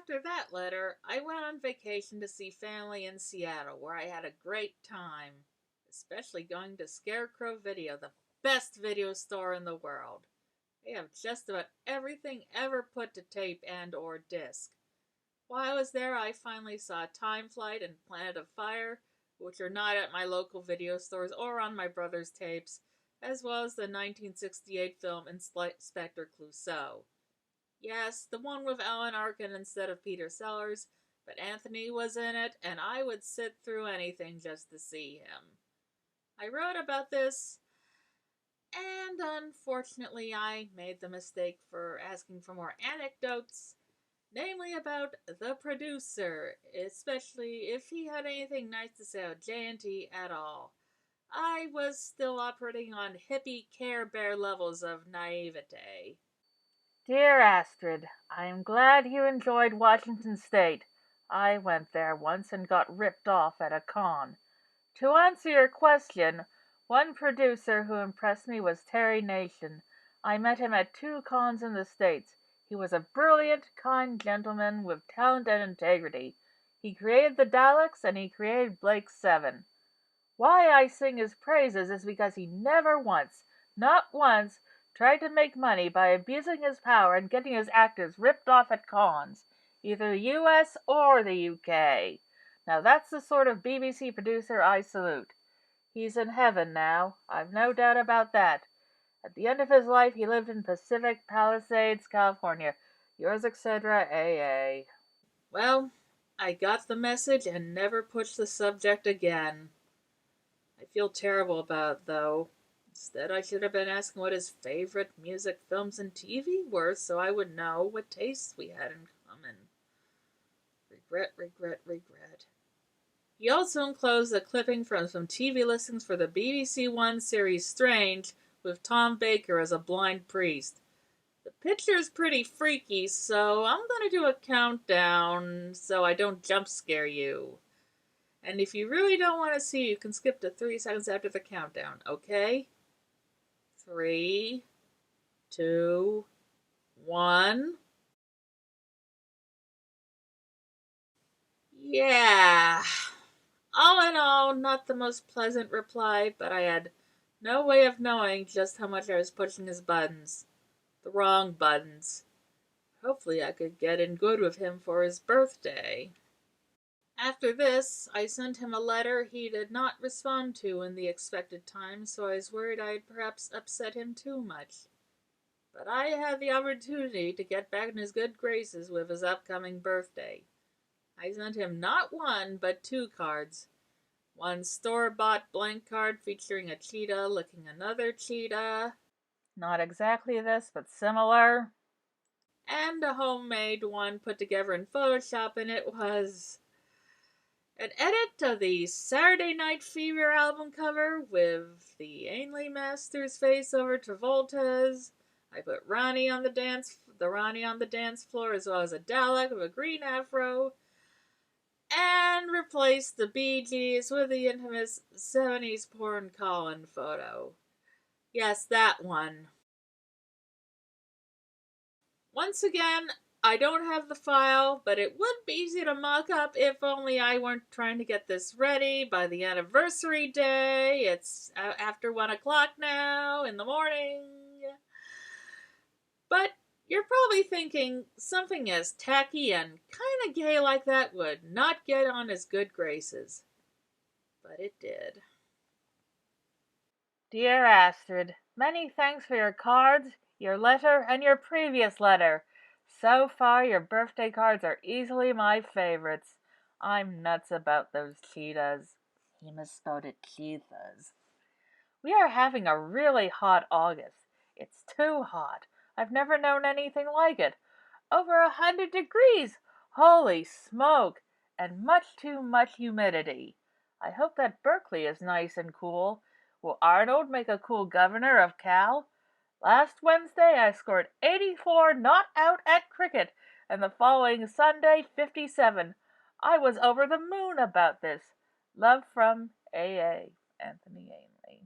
After that letter, I went on vacation to see family in Seattle, where I had a great time, especially going to Scarecrow Video, the best video store in the world. They have just about everything ever put to tape and or disc. While I was there, I finally saw Time Flight and Planet of Fire, which are not at my local video stores or on my brother's tapes, as well as the 1968 film Inspector Clouseau. Yes, the one with Alan Arkin instead of Peter Sellers, but Anthony was in it, and I would sit through anything just to see him. I wrote about this, and unfortunately, I made the mistake for asking for more anecdotes, namely about the producer, especially if he had anything nice to say about J&T at all. I was still operating on hippie Care Bear levels of naivete. Dear Astrid, I am glad you enjoyed Washington State. I went there once and got ripped off at a con. To answer your question, one producer who impressed me was Terry Nation. I met him at 2 cons in the States. He was a brilliant, kind gentleman with talent and integrity. He created the Daleks and he created Blake's 7. Why I sing his praises is because he never once, not once, tried to make money by abusing his power and getting his actors ripped off at cons, either the US or the UK. Now that's the sort of BBC producer I salute. He's in heaven now, I've no doubt about that. At the end of his life, he lived in Pacific Palisades, California. Yours, etc., AA. Well, I got the message and never pushed the subject again. I feel terrible about it, though. Instead, I should have been asking what his favorite music, films, and TV were so I would know what tastes we had in common. Regret, regret, regret. He also enclosed a clipping from some TV listings for the BBC One series Strange, with Tom Baker as a blind priest. The picture's pretty freaky, so I'm gonna do a countdown so I don't jump scare you. And if you really don't want to see, you can skip to 3 seconds after the countdown, okay? 3, 2, 1. Yeah. All in all, not the most pleasant reply, but I had no way of knowing just how much I was pushing his buttons. The wrong buttons. Hopefully I could get in good with him for his birthday. After this, I sent him a letter he did not respond to in the expected time, so I was worried I had perhaps upset him too much. But I had the opportunity to get back in his good graces with his upcoming birthday. I sent him not 1, but 2 cards. One store-bought blank card featuring a cheetah licking another cheetah. Not exactly this, but similar. And a homemade one put together in Photoshop, and it was an edit of the Saturday Night Fever album cover with the Ainley Master's face over Travolta's. I put Ronnie on the dance floor, as well as a Dalek with a green afro, and replaced the Bee Gees with the infamous 70s porn Colin photo. Yes, that one. Once again, I don't have the file, but it would be easy to mock up if only I weren't trying to get this ready by the anniversary day. It's after 1 o'clock now in the morning. But you're probably thinking something as tacky and kind of gay like that would not get on his good graces. But it did. Dear Astrid, many thanks for your cards, your letter, and your previous letter. So far, your birthday cards are easily my favorites. I'm nuts about those cheetahs. He misspelled it cheetahs. We are having a really hot August. It's too hot. I've never known anything like it. Over 100 degrees! Holy smoke! And much too much humidity. I hope that Berkeley is nice and cool. Will Arnold make a cool governor of Cal? Last Wednesday I scored 84 not out at cricket, and the following Sunday 57. I was over the moon about this. Love from AA. Anthony Ainley.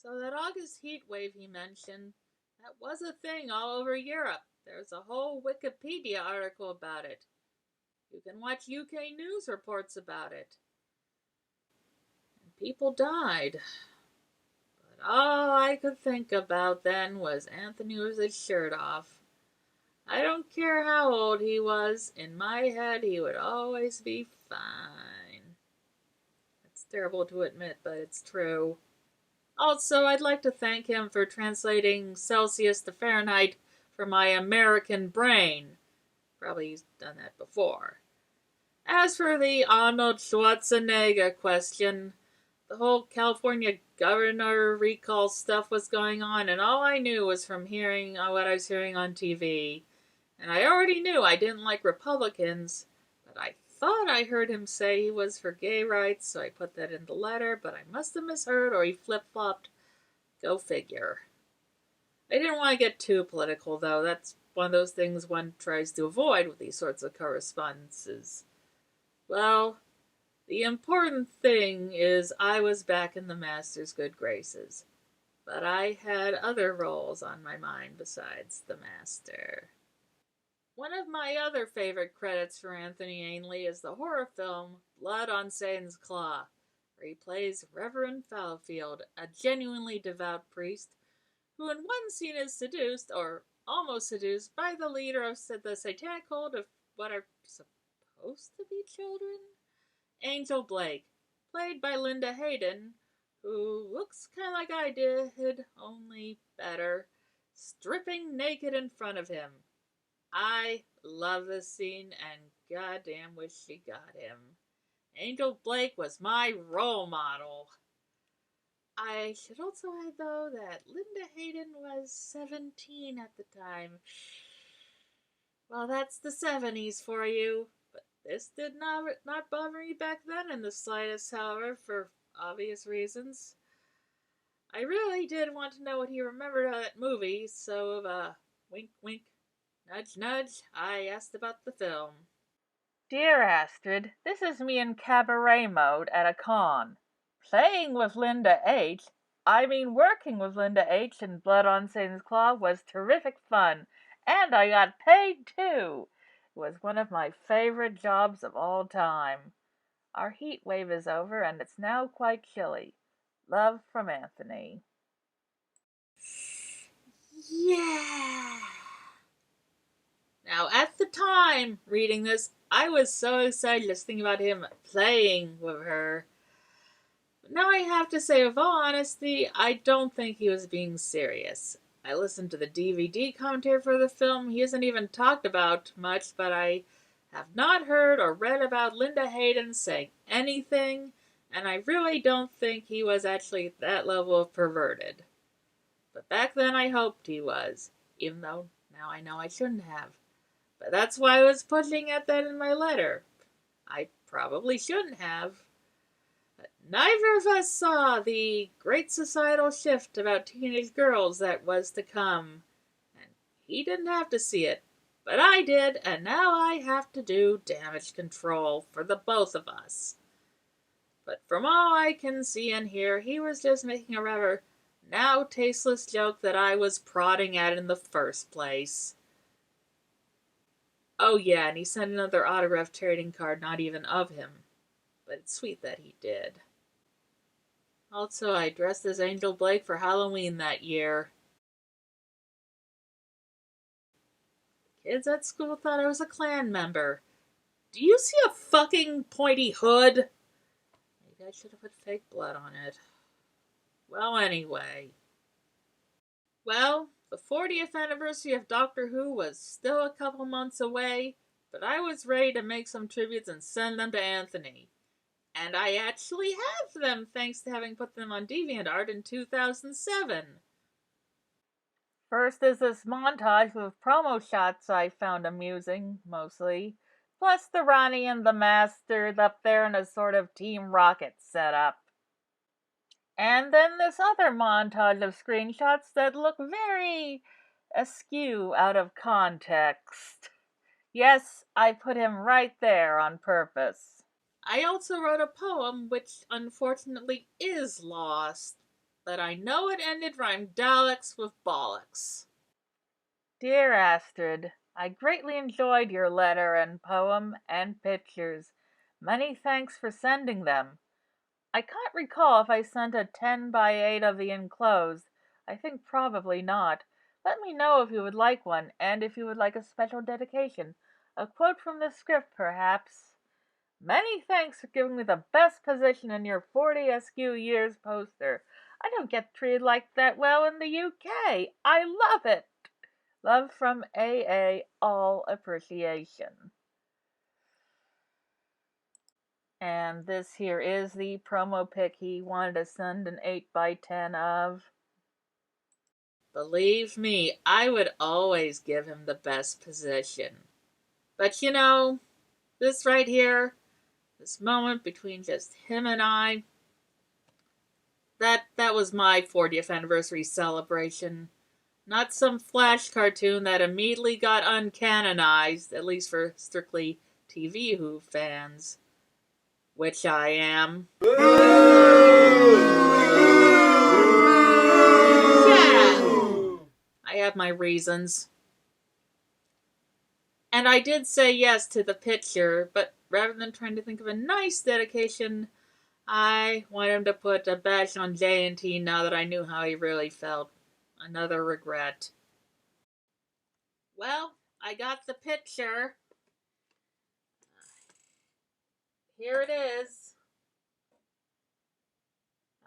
So that August heat wave he mentioned, that was a thing all over Europe. There's a whole Wikipedia article about it. You can watch UK news reports about it. And people died. But all I could think about then was Anthony with his shirt off. I don't care how old he was, in my head he would always be fine. It's terrible to admit, but it's true. Also, I'd like to thank him for translating Celsius to Fahrenheit for my American brain. Probably he's done that before. As for the Arnold Schwarzenegger question, the whole California governor recall stuff was going on, and all I knew was from hearing what I was hearing on TV. And I already knew I didn't like Republicans, but I thought I heard him say he was for gay rights, so I put that in the letter, but I must have misheard or he flip-flopped. Go figure. I didn't want to get too political, though. That's one of those things one tries to avoid with these sorts of correspondences. Well, the important thing is I was back in the Master's good graces. But I had other roles on my mind besides the Master. One of my other favorite credits for Anthony Ainley is the horror film Blood on Satan's Claw, where he plays Reverend Fallowfield, a genuinely devout priest who in one scene is seduced, or almost seduced, by the leader of the satanic cult of what are supposed to be children? Angel Blake, played by Linda Hayden, who looks kind of like I did, only better, stripping naked in front of him. I love this scene and goddamn wish she got him. Angel Blake was my role model. I should also add, though, that Linda Hayden was 17 at the time. Well, that's the 70s for you. But this did not bother me back then in the slightest, however, for obvious reasons. I really did want to know what he remembered of that movie, so, wink wink, nudge nudge, I asked about the film. Dear Astrid, this is me in cabaret mode at a con. Playing with Linda H., working with Linda H. in Blood on Satan's Claw was terrific fun, and I got paid too. It was one of my favorite jobs of all time. Our heat wave is over, and it's now quite chilly. Love from Anthony. Yeah. Now, at the time reading this, I was so excited just thinking about him playing with her. But now I have to say, with all honesty, I don't think he was being serious. I listened to the DVD commentary for the film. He isn't even talked about much, but I have not heard or read about Linda Hayden saying anything, and I really don't think he was actually at that level of perverted. But back then I hoped he was, even though now I know I shouldn't have. But that's why I was pushing at that in my letter. I probably shouldn't have. But neither of us saw the great societal shift about teenage girls that was to come. And he didn't have to see it. But I did, and now I have to do damage control for the both of us. But from all I can see and hear, he was just making a rather now tasteless joke that I was prodding at in the first place. Oh yeah, and he sent another autograph trading card, not even of him. But it's sweet that he did. Also, I dressed as Angel Blake for Halloween that year. Kids at school thought I was a Klan member. Do you see a fucking pointy hood? Maybe I should have put fake blood on it. Well, anyway. Well, the 40th anniversary of Doctor Who was still a couple months away, but I was ready to make some tributes and send them to Anthony. And I actually have them, thanks to having put them on DeviantArt in 2007. First is this montage with promo shots I found amusing, mostly. Plus the Ronnie and the Master up there in a sort of Team Rocket setup. And then this other montage of screenshots that look very askew out of context. Yes, I put him right there on purpose. I also wrote a poem which unfortunately is lost, but I know it ended rhymed Daleks with bollocks. Dear Astrid, I greatly enjoyed your letter and poem and pictures. Many thanks for sending them. I can't recall if I sent a 10 by 8 of the enclosed. I think probably not. Let me know if you would like one, and if you would like a special dedication. A quote from the script, perhaps. Many thanks for giving me the best position in your 40 SQ years poster. I don't get treated like that well in the UK. I love it. Love from AA, all appreciation. And this here is the promo pic he wanted to send an 8 by 10 of. Believe me, I would always give him the best position. But you know, this right here, this moment between just him and I, that was my 40th anniversary celebration. Not some flash cartoon that immediately got uncanonized, at least for strictly TV Who fans, which I am. Yeah, I have my reasons. And I did say yes to the picture, but rather than trying to think of a nice dedication, I wanted him to put a badge on J&T now that I knew how he really felt. Another regret. Well, I got the picture. Here it is.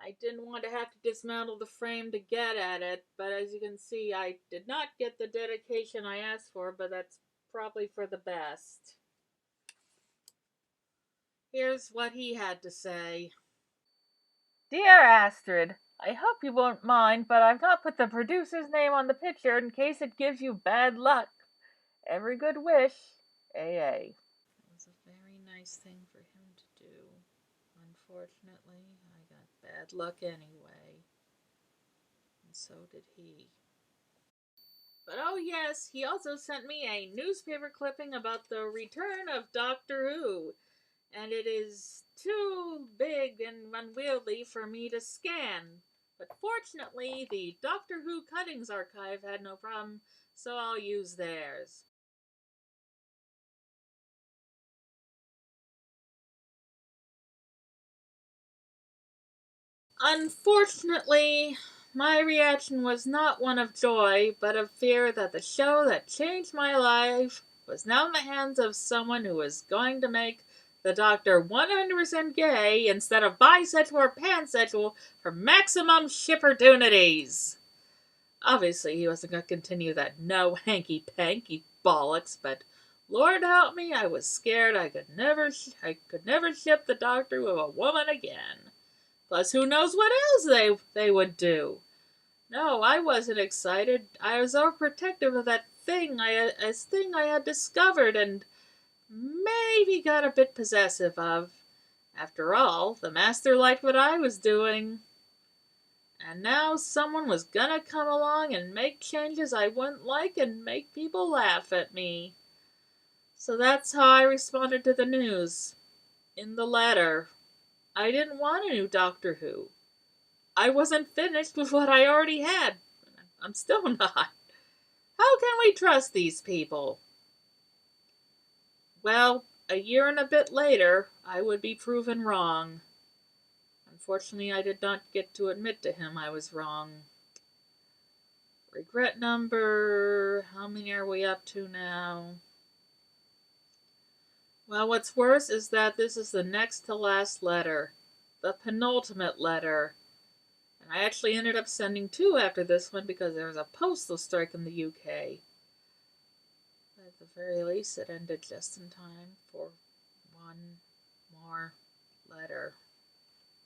I didn't want to have to dismantle the frame to get at it, but as you can see, I did not get the dedication I asked for, but that's probably for the best. Here's what he had to say. Dear Astrid, I hope you won't mind, but I've not put the producer's name on the picture in case it gives you bad luck. Every good wish, AA. It was a very nice thing for him to do. Unfortunately, I got bad luck anyway. And so did he. But oh yes, he also sent me a newspaper clipping about the return of Doctor Who. And it is too big and unwieldy for me to scan. But fortunately, the Doctor Who Cuttings Archive had no problem, so I'll use theirs. Unfortunately, my reaction was not one of joy, but of fear that the show that changed my life was now in the hands of someone who was going to make the Doctor 100% gay instead of bisexual or pansexual for maximum shippertunities. Obviously, he wasn't going to continue that no hanky-panky bollocks, but Lord help me, I was scared I could never ship the Doctor with a woman again. Plus, who knows what else they would do? No, I wasn't excited. I was overprotective of that thing I had discovered and maybe got a bit possessive of. After all, the master liked what I was doing. And now someone was gonna come along and make changes I wouldn't like and make people laugh at me. So that's how I responded to the news. In the letter. I didn't want a new Doctor Who. I wasn't finished with what I already had. I'm still not. How can we trust these people? Well, a year and a bit later, I would be proven wrong. Unfortunately, I did not get to admit to him I was wrong. Regret number... How many are we up to now? Well, what's worse is that this is the next to last letter. The penultimate letter. And I actually ended up sending two after this one because there was a postal strike in the UK. But at the very least, it ended just in time for one more letter.